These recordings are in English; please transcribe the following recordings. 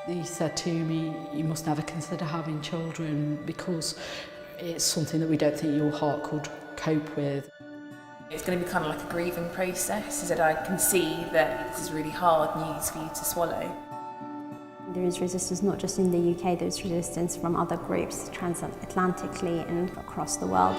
He said to me, you must never consider having children because it's something that we don't think your heart could cope with. It's going to be kind of like a grieving process. He said, I can see that this is really hard news for you to swallow. There is resistance not just in the UK, there's resistance from other groups transatlantically and across the world.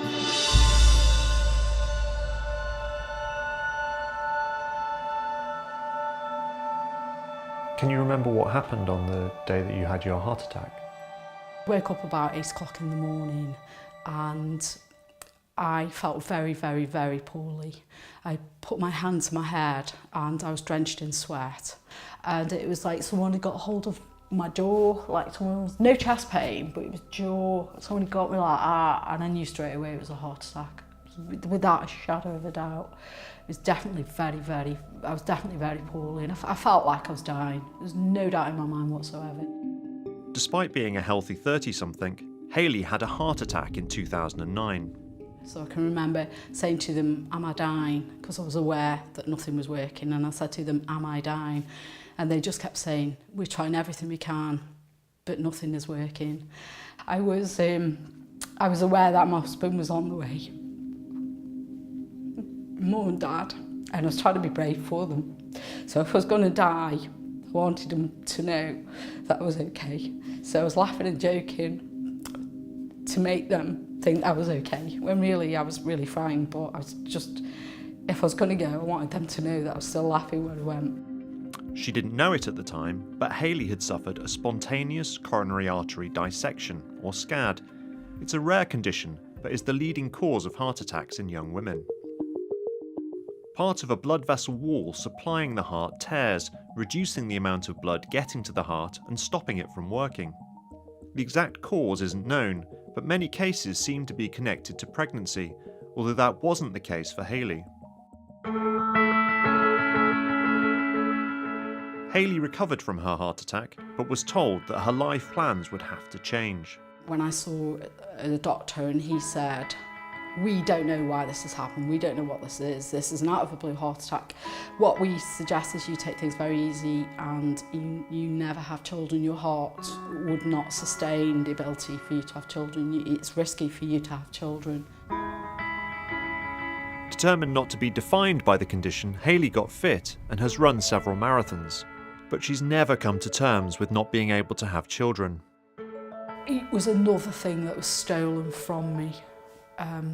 Can you remember what happened on the day that you had your heart attack? I woke up about 8 o'clock in the morning and I felt very, very, very poorly. I put my hand to my head and I was drenched in sweat. And it was like someone had got hold of my jaw, like someone was, no chest pain, but it was jaw. Someone got me like that and I knew straight away it was a heart attack. Without a shadow of a doubt. It was definitely I was definitely very poorly and I felt like I was dying. There's no doubt in my mind whatsoever. Despite being a healthy 30-something, Hayley had a heart attack in 2009. So I can remember saying to them, am I dying? Because I was aware that nothing was working and I said to them, am I dying? And they just kept saying, we're trying everything we can, but nothing is working. I was aware that my husband was on the way. Mum and Dad, and I was trying to be brave for them. So if I was going to die, I wanted them to know that I was okay. So I was laughing and joking to make them think I was okay, when really I was really frightened, but I was just, if I was going to go, I wanted them to know that I was still laughing when I went. She didn't know it at the time, but Hayley had suffered a spontaneous coronary artery dissection, or SCAD. It's a rare condition, but is the leading cause of heart attacks in young women. Part of a blood vessel wall supplying the heart tears, reducing the amount of blood getting to the heart and stopping it from working. The exact cause isn't known, but many cases seem to be connected to pregnancy, although that wasn't the case for Hayley. Hayley recovered from her heart attack, but was told that her life plans would have to change. When I saw the doctor and he said, we don't know why this has happened, we don't know what this is an out of the blue heart attack. What we suggest is you take things very easy and you never have children. Your heart would not sustain the ability for you to have children. It's risky for you to have children. Determined not to be defined by the condition, Hayley got fit and has run several marathons. But she's never come to terms with not being able to have children. It was another thing that was stolen from me. I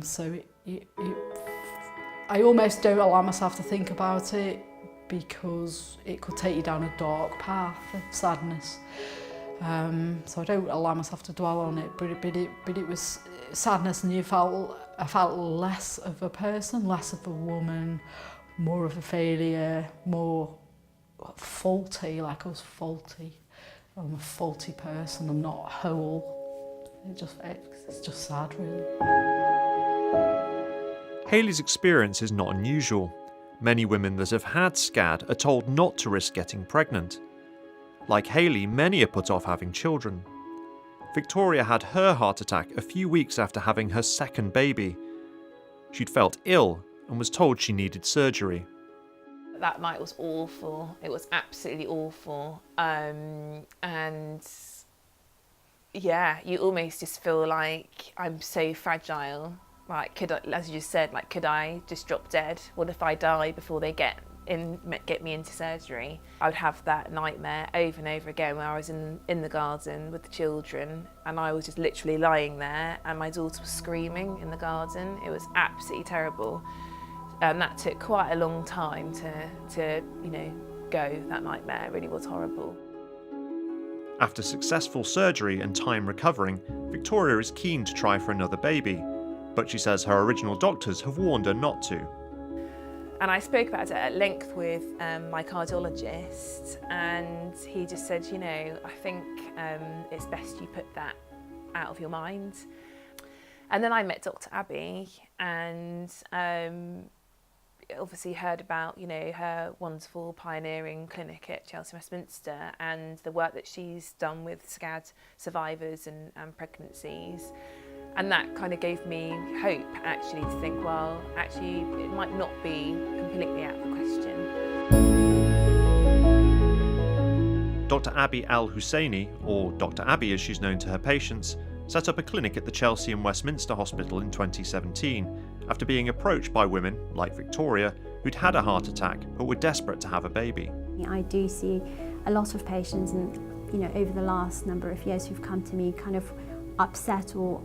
almost don't allow myself to think about it because it could take you down a dark path of sadness. So I don't allow myself to dwell on it, but it was sadness, and I felt less of a person, less of a woman, more of a failure, more faulty, like I was faulty. I'm a faulty person, I'm not whole. It's just sad, really. Hayley's experience is not unusual. Many women that have had SCAD are told not to risk getting pregnant. Like Hayley, many are put off having children. Victoria had her heart attack a few weeks after having her second baby. She'd felt ill and was told she needed surgery. That night was awful. It was absolutely awful. And yeah, you almost just feel like I'm so fragile. Like, could I, as you just said, like, could I just drop dead? What if I die before they get me into surgery? I would have that nightmare over and over again where I was in the garden with the children and I was just literally lying there and my daughter was screaming in the garden. It was absolutely terrible. And that took quite a long time to go, that nightmare. It really was horrible. After successful surgery and time recovering, Victoria is keen to try for another baby, but she says her original doctors have warned her not to. And I spoke about it at length with my cardiologist, and he just said, I think it's best you put that out of your mind. And then I met Dr. Abi, and obviously heard about her wonderful pioneering clinic at Chelsea Westminster and the work that she's done with SCAD survivors and pregnancies, and that kind of gave me hope actually to think, well, actually it might not be completely out of the question. Dr. Abi Al-Hussaini, or Dr. Abi as she's known to her patients, set up a clinic at the Chelsea and Westminster Hospital in 2017 after being approached by women, like Victoria, who'd had a heart attack but were desperate to have a baby. I do see a lot of patients, and over the last number of years who've come to me kind of upset or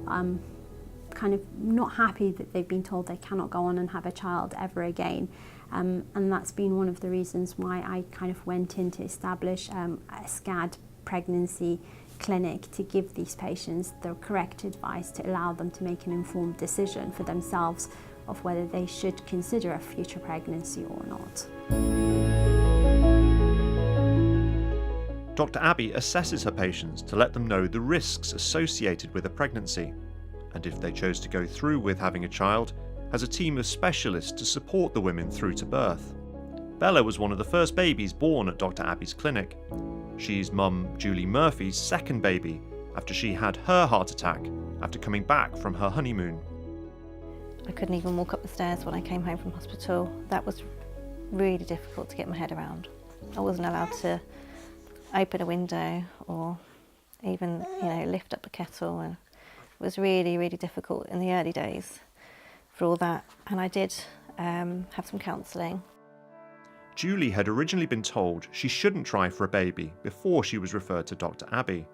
kind of not happy that they've been told they cannot go on and have a child ever again. And that's been one of the reasons why I kind of went in to establish a SCAD pregnancy clinic to give these patients the correct advice to allow them to make an informed decision for themselves of whether they should consider a future pregnancy or not. Dr. Abi assesses her patients to let them know the risks associated with a pregnancy, and if they chose to go through with having a child, has a team of specialists to support the women through to birth. Bella was one of the first babies born at Dr. Abi's clinic. She's mum Julie Murphy's second baby after she had her heart attack after coming back from her honeymoon. I couldn't even walk up the stairs when I came home from hospital. That was really difficult to get my head around. I wasn't allowed to open a window or even, lift up a kettle. And it was really, really difficult in the early days for all that. And I did have some counselling. Julie had originally been told she shouldn't try for a baby before she was referred to Dr. Abi.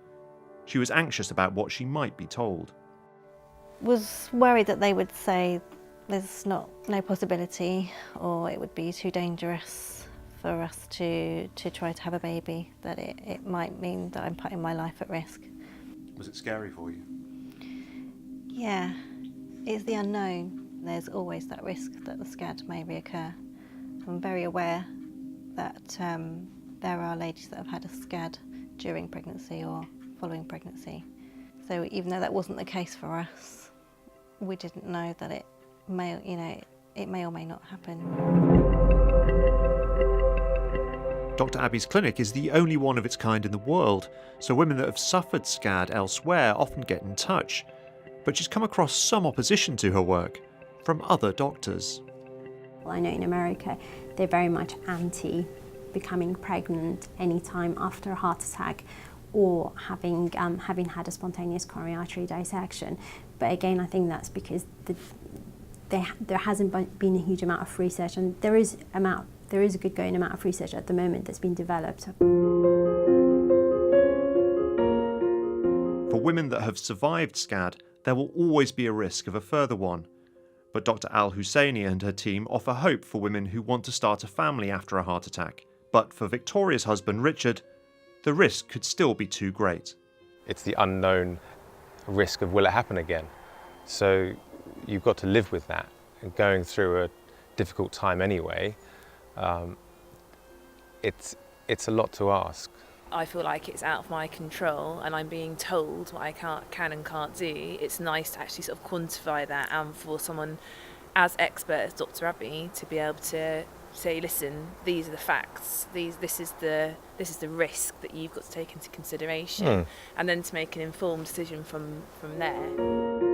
She was anxious about what she might be told. Was worried that they would say there's no possibility, or it would be too dangerous for us to try to have a baby, that it might mean that I'm putting my life at risk. Was it scary for you? Yeah, it's the unknown. There's always that risk that the SCAD may reoccur. I'm very aware that there are ladies that have had a SCAD during pregnancy or following pregnancy. So even though that wasn't the case for us, we didn't know that it may or may not happen. Dr. Abi's clinic is the only one of its kind in the world, so women that have suffered SCAD elsewhere often get in touch. But she's come across some opposition to her work from other doctors. Well, I know in America they're very much anti becoming pregnant anytime after a heart attack or having had a spontaneous coronary artery dissection. But again, I think that's because there hasn't been a huge amount of research, and there is a good going amount of research at the moment that's been developed. For women that have survived SCAD, there will always be a risk of a further one. But Dr. Al-Hussaini and her team offer hope for women who want to start a family after a heart attack. But for Victoria's husband, Richard, the risk could still be too great. It's the unknown risk of will it happen again. So you've got to live with that. And going through a difficult time anyway, it's a lot to ask. I feel like it's out of my control and I'm being told what I can and can't do. It's nice to actually sort of quantify that, and for someone as expert as Dr. Abi to be able to say, listen, these are the facts, this is the risk that you've got to take into consideration, and then to make an informed decision from there.